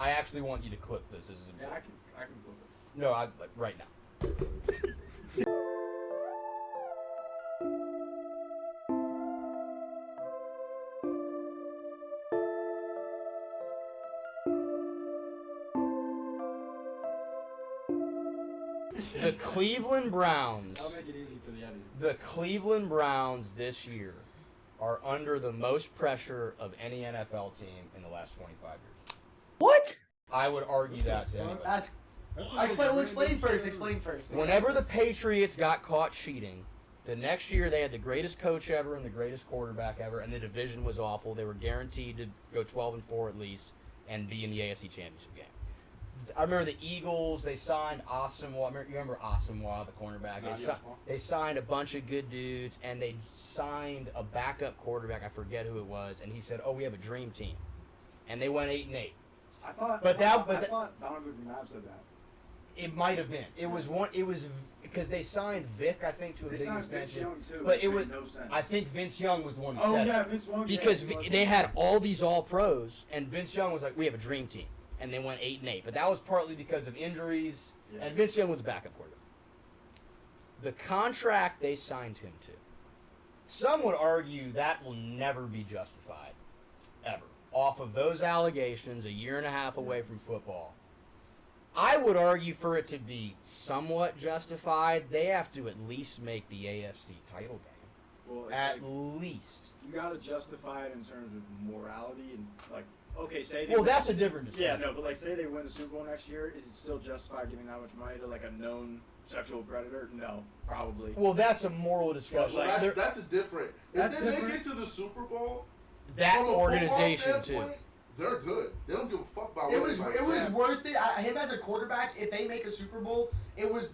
I actually want you to clip this. This is Yeah, important. I can flip it. No, like right now. The Cleveland Browns. I'll make it easy for the editing. The Cleveland Browns this year are under the most pressure of any NFL team in the last 25 years. What? I would argue that to anybody. Explain first. Whenever the Patriots got caught cheating, the next year they had the greatest coach ever and the greatest quarterback ever, and the division was awful. They were guaranteed to go 12-4 at least and be in the AFC Championship game. I remember the Eagles. They signed Asamoah. You remember Asamoah, the cornerback? They signed a bunch of good dudes, and they signed a backup quarterback. I forget who it was, and he said, "Oh, we have a dream team," and they went 8-8. I thought Donovan McNabb said that. It might have been. It was because they signed Vic, I think, to a big extension. Vince Young too, but it was. no sense. I think Vince Young was the one who said it. Vince Young. Because they had all these All Pros, and Vince Young was like, "We have a dream team." And they went 8-8, but that was partly because of injuries, and Vince Young was a backup quarterback. The contract they signed him to, some would argue that will never be justified, ever. Off of those allegations, a year and a half away from football, I would argue for it to be somewhat justified, they have to at least make the AFC title game. Well, at least. You got to justify it in terms of morality and like. Okay, say they well, that's a different discussion. Yeah, no, but like, say they win the Super Bowl next year, is it still justified giving that much money to like a known sexual predator? No, probably. Well, that's a moral discussion. Well, that's a different. If they make it to the Super Bowl, that organization too, they're good. They don't give a fuck about. It was worth it. Him as a quarterback, if they make a Super Bowl, it was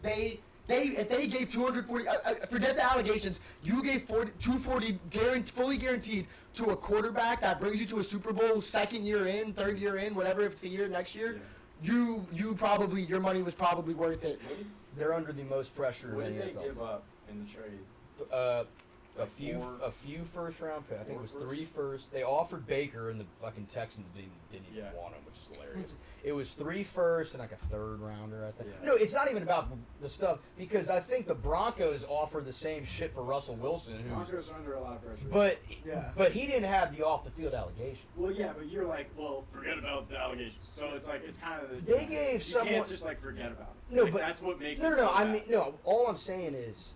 if they gave 240, forget the allegations. You gave 240 fully guaranteed to a quarterback that brings you to a Super Bowl second year in, third year in, whatever. If it's a year next year, you probably your money was probably worth it. They're under the most pressure. What in did the they NFL. give up in the trade? A few first round picks. I think it was 3 first. They offered Baker, and the fucking Texans didn't even want him, which is hilarious. It was 3 first and like a third rounder, I think. Yeah. No, it's not even about the stuff because I think the Broncos offered the same shit for Russell Wilson. Broncos are under a lot of pressure. But he didn't have the off the field allegations. Well, yeah, but you're like, well, forget about the allegations. So it's like it's kind of they gave someone. You can't just like forget about it. No, like, but that's what makes no, it. No, so I bad. mean, no. All I'm saying is,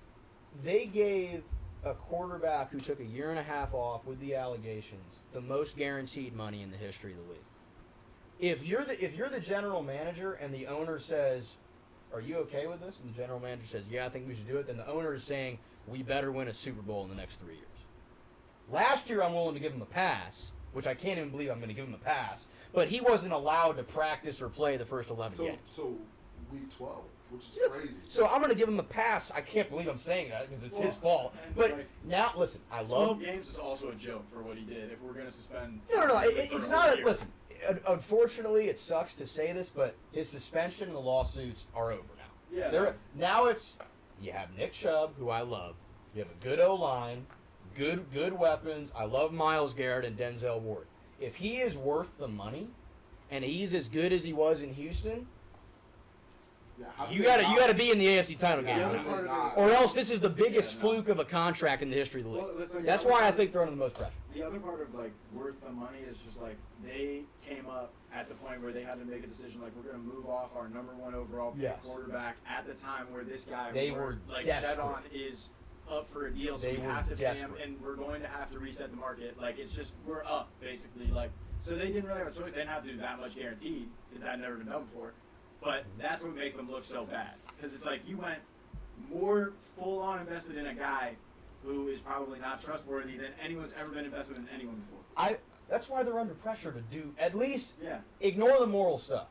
they gave a quarterback who took a year and a half off with the allegations the most guaranteed money in the history of the league. If you're the general manager and the owner says, "Are you okay with this?" and the general manager says, "Yeah, I think we should do it," then the owner is saying, "We better win a Super Bowl in the next 3 years." Last year, I'm willing to give him a pass, which I can't even believe I'm going to give him a pass. But he wasn't allowed to practice or play the first 11 games. So week 12, which is crazy. So I'm going to give him a pass. I can't believe I'm saying that because it's his fault. But like, now, listen, I love 12 games is also a joke for what he did. If we're going to suspend, No. It's not. Listen, unfortunately, it sucks to say this, but his suspension and the lawsuits are over now. Yeah. Now it's you have Nick Chubb, who I love. You have a good O-line, good weapons. I love Myles Garrett and Denzel Ward. If he is worth the money, and he's as good as he was in Houston, you got to be in the AFC title game, or else this is the biggest fluke of a contract in the history of the league. Well, that's why I think they're under the most pressure. The other part of like worth the money is just like they came up at the point where they had to make a decision like we're going to move off our number 1 overall pick quarterback at the time where this guy they were like desperate. set on is up for a deal, so we have to pay him, and we're going to have to reset the market. Like it's just we're up basically. Like so they didn't really have a choice. They didn't have to do that much guaranteed because that had never been done before. But that's what makes them look so bad because it's like you went more full on invested in a guy who is probably not trustworthy than anyone's ever been invested in anyone before. That's why they're under pressure to do at least Yeah. ignore the moral stuff.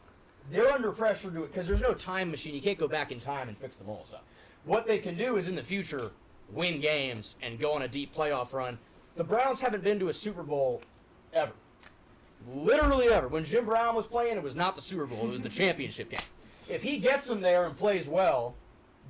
They're under pressure to it because there's no time machine. You can't go back in time and fix the moral stuff. What they can do is in the future win games and go on a deep playoff run. The Browns haven't been to a Super Bowl ever. Literally ever. When Jim Brown was playing, it was not the Super Bowl. It was the championship game. If he gets them there and plays well,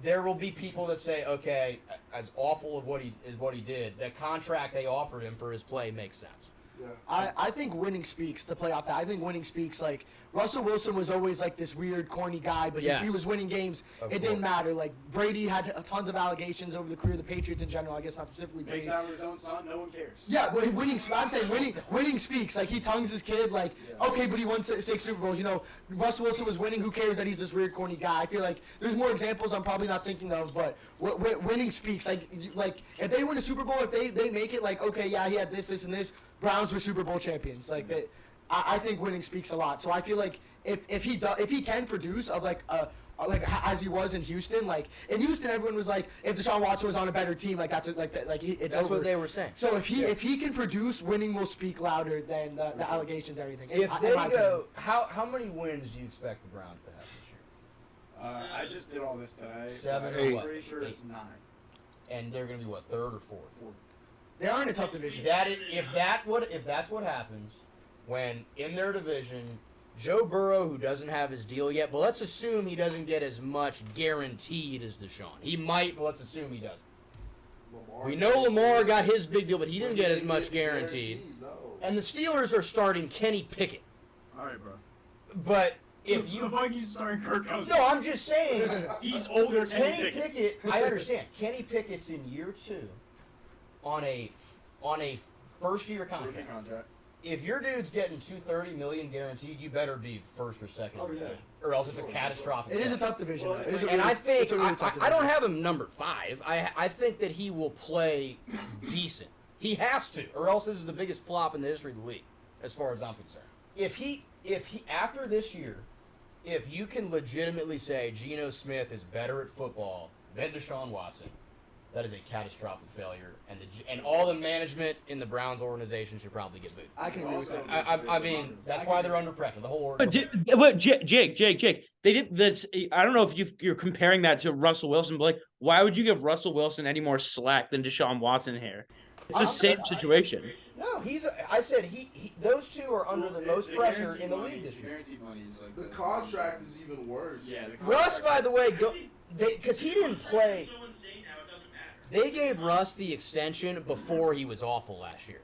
there will be people that say, okay, as awful of what he did, the contract they offered him for his play makes sense. Yeah. I think winning speaks to play off that. I think winning speaks. Like, Russell Wilson was always like this weird, corny guy, but if he was winning games, it didn't matter. Like, Brady had tons of allegations over the career of the Patriots in general. I guess not specifically Brady. Makes out with his own son, no one cares. Yeah, but I'm saying winning speaks. Like, he tongues his kid. Like, okay, but he won 6 Super Bowls. You know, Russell Wilson was winning. Who cares that he's this weird, corny guy? I feel like there's more examples I'm probably not thinking of, but winning speaks. Like if they win a Super Bowl, if they make it, like, okay, yeah, he had this, and this. Browns were Super Bowl champions. Like, I think winning speaks a lot. So I feel like if he can produce as he was in Houston, like in Houston, everyone was like, if Deshaun Watson was on a better team, like that's what they were saying. So if he can produce, winning will speak louder than the allegations, everything. If they go, how many wins do you expect the Browns to have this year? I just did all this today. 7 or I'm what? pretty sure it's 9. And they're going to be what, 3rd or 4th? They are in a tough division. If that's what happens, when in their division, Joe Burrow, who doesn't have his deal yet, but let's assume he doesn't get as much guaranteed as Deshaun. He might, but let's assume he doesn't. We know Lamar got his big deal, but he didn't get as much guaranteed. No. And the Steelers are starting Kenny Pickett. All right, bro. But if The Vikings starting Kirk Cousins. No, I'm just saying. He's older. Kenny Pickett, I understand. Kenny Pickett's in year 2 on a first-year contract. If your dude's getting $230 million guaranteed, you better be first or second, or else it's a catastrophic. It is a tough division. Well, And I think it's a really tough I don't division. have him number 5. I think that he will play decent. He has to, or else this is the biggest flop in the history of the league, as far as I'm concerned. If he after this year, if you can legitimately say Geno Smith is better at football than Deshaun Watson, that is a catastrophic failure, and all the management in the Browns organization should probably get booted. I can agree with that. I mean, that's why they're under pressure. The whole But organization. Jake, they did this. I don't know if you're comparing that to Russell Wilson, but like, why would you give Russell Wilson any more slack than Deshaun Watson here? It's the same situation. No, I said those two are under the most pressure in the league this year. Guaranteed money is like The contract is even worse. Yeah. Russ, by the way, because he didn't play. They gave Russ the extension before he was awful last year.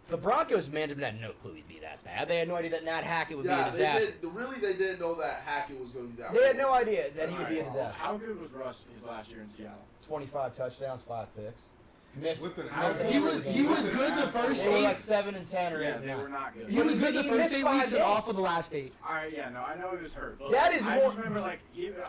The Broncos management had no clue he'd be that bad. They had no idea that Nat Hackett would be a disaster. They didn't know that Hackett was going to be that They had bad. no idea that he would be a disaster. How good was Russ his last year in Seattle? 25 touchdowns, 5 picks. He was good the first They were 8. like 7 and 10 or 8 Yeah, and they 9. were not good. He was good the He first missed 8 5 weeks and games. off of the last 8. All right, yeah, no, I know he was hurt. But That is I more- just remember, like,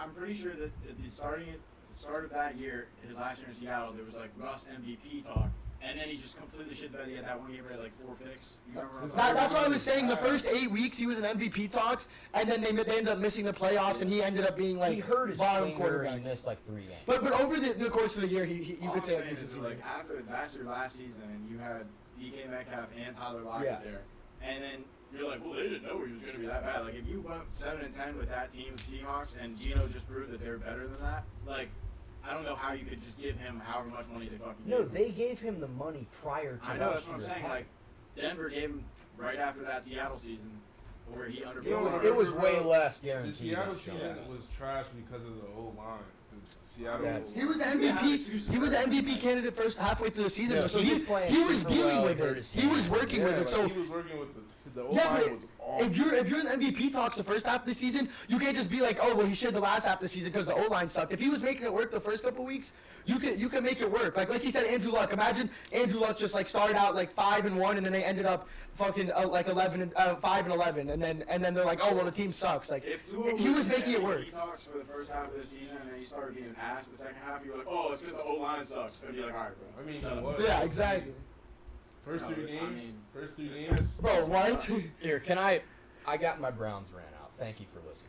I'm pretty sure that at the start of that year, his last year in Seattle, there was like Russ MVP talk, and then he just completely shit the bed. He had that one game where he had like 4 picks. You remember? That's what I was saying. The first 8 weeks he was in MVP talks, and then they ended up missing the playoffs, and he ended up being like He hurt his bottom finger quarterback. and he missed like 3 games. But over the course of the year, you All could I'm say saying a decent is, season. like, after that's your last season, and you had DK Metcalf and Tyler Lockett Yes. there, and then you're like, well, they didn't know he was going to be that bad. Like, if you went 7 and 10 with that team, the Seahawks, and Geno just proved that they were better than that, like, I don't know how you could just give him however much money they fucking No, gave him. they gave him the money prior to I know, last that's what I'm year. saying. Like, Denver gave him right after that Seattle season, where he underperformed. It was way less The guaranteed. Seattle than season Seattle. was trash because of the O-line. Seattle. That's- He was MVP. He was MVP candidate first halfway through the season. No, so he was playing he was super dealing well, with hurt it. his He hand. was working with it. So he was working with the O-line yeah, but was awful. if you're in MVP talks the first half of the season, you can't just be like, oh well, he shit the last half of the season because the O line sucked. If he was making it work the first couple weeks, you can make it work. Like he said, Andrew Luck. Imagine Andrew Luck just like started out like 5-1, and then they ended up fucking like 5-11, and then they're like, oh well, the team sucks. Like If Tua he was in making it MVP work. talks for the first half of the season, and then you started being an ass the second half, you were like, oh, it's because the O-line sucks. I'd be like, all right, bro. I mean, Shut he up. was. Yeah, exactly. First No, 3 I games. mean, First 3 this games. is- Bro, what? Here, can I got my Browns ran out. Thank you for listening.